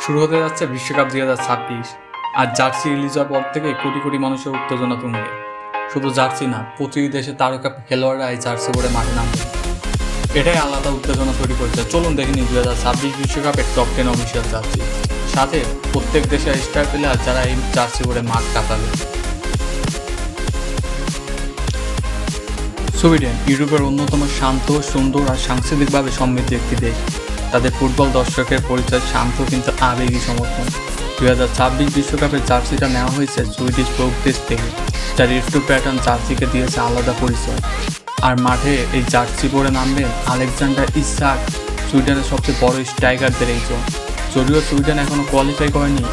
শুরু হতে যাচ্ছে বিশ্বকাপ 2026। আর জার্সি রিলিজ হওয়ার পর থেকে কোটি কোটি মানুষের উত্তেজনা তুঙ্গে। শুধু জার্সি না, প্রতিটি দেশে তারকা খেলোয়াড়রা এই জার্সি পরে মাঠে নামবে। এটাই আলাদা উত্তেজনা তৈরি করেছে। চলুন দেখে নিই 2026 বিশ্বকাপের টপ 10 অফিসিয়াল জার্সি, সাথে প্রত্যেক দেশের স্টার প্লেয়ার যারা এই জার্সি পরে মাঠ কাঁপাবে। সুইডেন ইউরোপের অন্যতম শান্ত, সুন্দর আর সাংস্কৃতিকভাবে সমৃদ্ধ একটি দেশ। তাদের ফুটবল দর্শকের পরিচয় শান্ত কিন্তু আবেগী সমর্থন। 2026 বিশ্বকাপের জার্সিটা নেওয়া হয়েছে সুইডিশ প্রদেশ থেকে, যার রেট্রো প্যাটার্ন জার্সিকে দিয়েছে আলাদা পরিচয়। আর মাঠে এই জার্সি পরে নামবেন আলেকজান্ডার ইসাক, সুইডেনের সবচেয়ে বড় স্ট্রাইকারদের একজন। যদিও সুইডেন এখনও কোয়ালিফাই করেনি,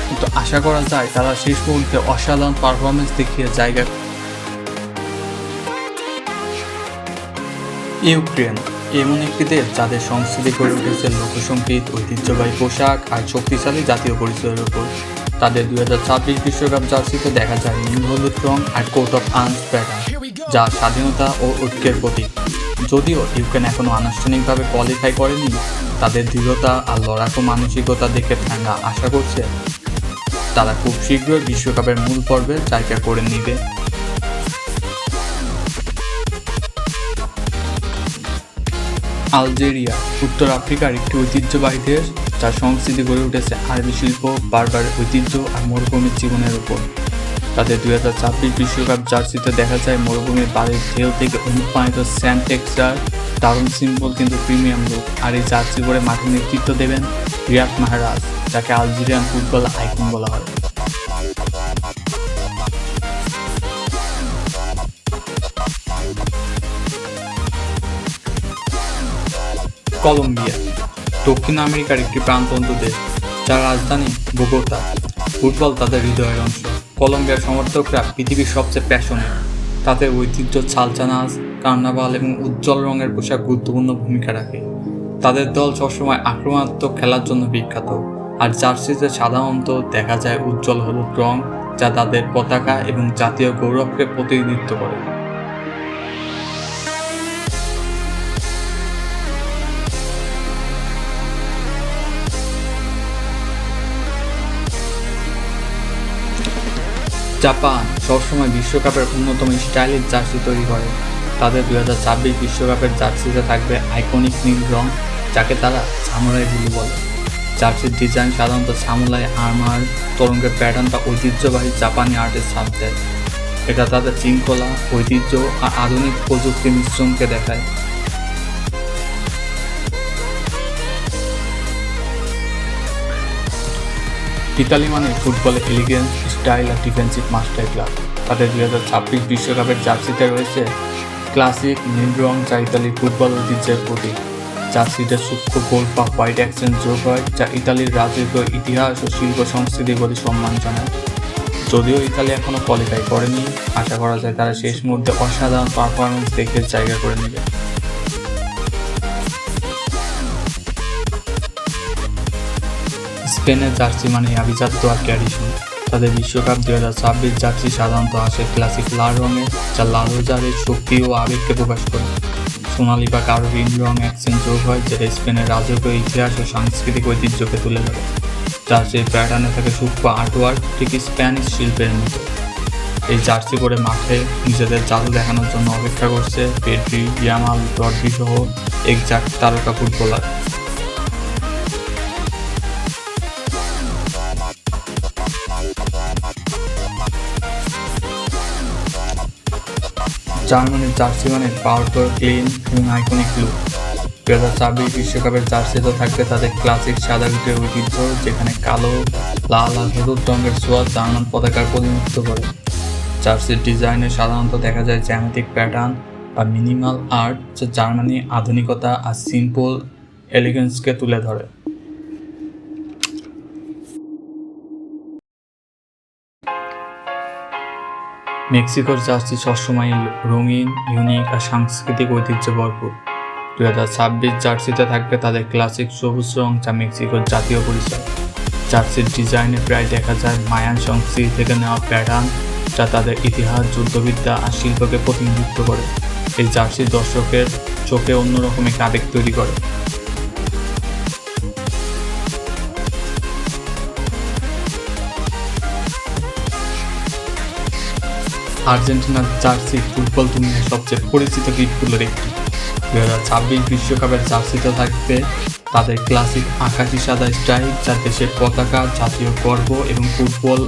কিন্তু আশা করা যায় তারা শেষ মুহূর্তে অসাধারণ পারফরমেন্স দেখিয়ে জায়গা। ইউক্রেন এমন একটি দেশ যাদের সংস্কৃতি গড়ে উঠেছে লোকসঙ্গীত, ঐতিহ্যবাহী পোশাক আর শক্তিশালী জাতীয় পরিচয়ের উপর। তাদের 2026 বিশ্বকাপ জার্সিতে দেখা যায় নীল হলুদ রং আর কোট অফ আর্মস প্যাটার্ন, যা স্বাধীনতা ও ঐক্যের প্রতীক। যদিও ইউক্রেন এখনও আনুষ্ঠানিকভাবে কোয়ালিফাই করেনি, তাদের দৃঢ়তা আর লড়াকু মানসিকতা দেখে ফ্যানরা আশা করছে তারা খুব শীঘ্রই বিশ্বকাপের মূল পর্বে জায়গা করে নেবে। আলজেরিয়া উত্তর আফ্রিকার একটি ঐতিহ্যবাহী দেশ, যার সংস্কৃতি গড়ে উঠেছে আরবি শিল্প, বারবার ঐতিহ্য আর মরুভূমির জীবনের উপর। তাদের 2026 বিশ্বকাপ জার্সিতে দেখা যায় মরুভূমির বালির ঢেউ থেকে অনুপ্রাণিত স্যান্ড টেক্সচার, দারুণ সিম্পল কিন্তু প্রিমিয়াম লুক। আর এই জার্সি পরে মাঠে নেতৃত্ব দেবেন রিয়াদ মাহরাজ, যাকে আলজেরিয়ান ফুটবল আইকন বলা হয়। কলম্বিয়া দক্ষিণ আমেরিকার একটি প্রাণবন্ত দেশ, যার রাজধানী বোগোতা। ফুটবল তাদের হৃদয়ের অংশ। কলম্বিয়ার সমর্থকরা পৃথিবীর সবচেয়ে প্যাশনেট। তাদের ঐতিহ্য, সালসা নাচ, কার্নাভাল এবং উজ্জ্বল রঙের পোশাক গুরুত্বপূর্ণ ভূমিকা রাখে। তাদের দল সবসময় আক্রমণাত্মক খেলার জন্য বিখ্যাত, আর জার্সিতে সাধারণত দেখা যায় উজ্জ্বল হলুদ রং, যা তাদের পতাকা এবং জাতীয় গৌরবকে প্রতিনিধিত্ব করে। জাপান সবসময় বিশ্বকাপের অন্যতম স্টাইলিশ জার্সি তৈরি করে। তাদের 2026 বিশ্বকাপের জার্সিতে থাকবে আইকনিক নীল রং, যাকে তারা সামুরাই ব্লু বলে। জার্সির ডিজাইন সাধারণত সামুরাই আর্মার, তরঙ্গের প্যাটার্ন বা ঐতিহ্যবাহী জাপানি আর্টের ছাপ দেয়। এটা তাদের শৃঙ্খলা, ঐতিহ্য আর আধুনিক প্রযুক্তির মিশ্রণকে দেখায়। ইতালি মানে ফুটবলে এলিগেন্স, স্টাইল আর ডিফেন্সিভ মাস্টার ক্লাস। তাদের 2026 বিশ্বকাপের জার্সিতে রয়েছে ক্লাসিক নীল রং, যা ইতালির ফুটবল ঐতিহ্যের প্রতীক। জার্সিতে সূক্ষ্ম গোল্ড বা হোয়াইট অ্যাকসেন্ট যোগ হয়, যা ইতালির রাজকীয় ইতিহাস ও শিল্প সংস্কৃতির প্রতি সম্মান জানায়। যদিও ইতালি এখনও কোয়ালিফাই করেনি, আশা করা যায় তারা শেষ মুহূর্তে অসাধারণ পারফরমেন্স দেখে জায়গা করে নেবে। স্পেনের জার্সি মানে আভিজাত্য আর ট্র্যাডিশন। তাদের বিশ্বকাপ 2026 জার্সি সাধারণত আসে ক্লাসিক লাল রঙের, যা লাল রোজারের শক্তি ও আবেগকে প্রকাশ করে। সোনালি বা কারো নীল রং অ্যাকসেন্ট যোগ হয়, যেটা স্পেনের রাজকীয় ইতিহাস ও সাংস্কৃতিক ঐতিহ্যকে তুলে ধরে। জার্সির প্যাটার্নে থাকে সূক্ষ্ম আর্টওয়ার্ক, ঠিক স্প্যানিশ শিল্পের মতো। এই জার্সি পরে মাঠে নিজেদের জাদু দেখানোর জন্য অপেক্ষা করছে পেড্রি, ইয়ামাল, রড্রি সহ একজাক্ট তারকা ফুটবলার। জার্মানির জার্সি মানে পাওয়ারফুল, ক্লিন এবং আইকনিক লুক। 2026 বিশ্বকাপের জার্সিতে থাকবে তাদের ক্লাসিক সাদা রুটের ঐতিহ্য, যেখানে কালো, লাল আর হলুদ রঙের ছোঁয়া জার্মান পতাকার প্রতিনিধিত্ব করে। জার্সির ডিজাইনে সাধারণত দেখা যায় জ্যামিতিক প্যাটার্ন বা মিনিমাল আর্ট, যা জার্মানি আধুনিকতা আর সিম্পল এলিগেন্সকে তুলে ধরে। মেক্সিকোর জার্সি সবসময় রঙিন, ইউনিক আর সাংস্কৃতিক ঐতিহ্য ভরপুর। 2026 জার্সিতে থাকবে তাদের ক্লাসিক সবুজ রং, যা মেক্সিকোর জাতীয় পরিচয়। জার্সির ডিজাইনে প্রায় দেখা যায় মায়ান সংস্কৃতি থেকে নেওয়া প্যাটার্ন, যা তাদের ইতিহাস, যুদ্ধবিদ্যা আর শিল্পকে প্রতিনিধিত্ব করে। এই জার্সি দর্শকের চোখে অন্যরকম এক আবেগ তৈরি করে। আর্জেন্টিনার জার্সি ফুটবল দুনিয়ার সবচেয়ে পরিচিত কিটগুলোর একটি। 2026 বিশ্বকাপের জার্সিতে থাকবে তাদের ক্লাসিক আকাশি সাদা স্ট্রাইপ, যা দেশের পতাকা, জাতীয় গর্ব এবং ফুটবল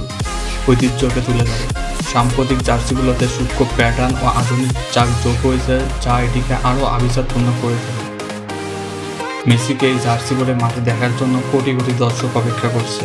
ঐতিহ্যকে তুলে ধরে। সাম্প্রতিক জার্সিগুলোতে সূক্ষ্ম প্যাটার্ন ও আধুনিক চাক যোগ হয়েছে, যা এটিকে আরও আভিজাত্যপূর্ণ করে তোলে। মেসিকে এই জার্সি পরে মাঠে দেখার জন্য কোটি কোটি দর্শক অপেক্ষা করছে।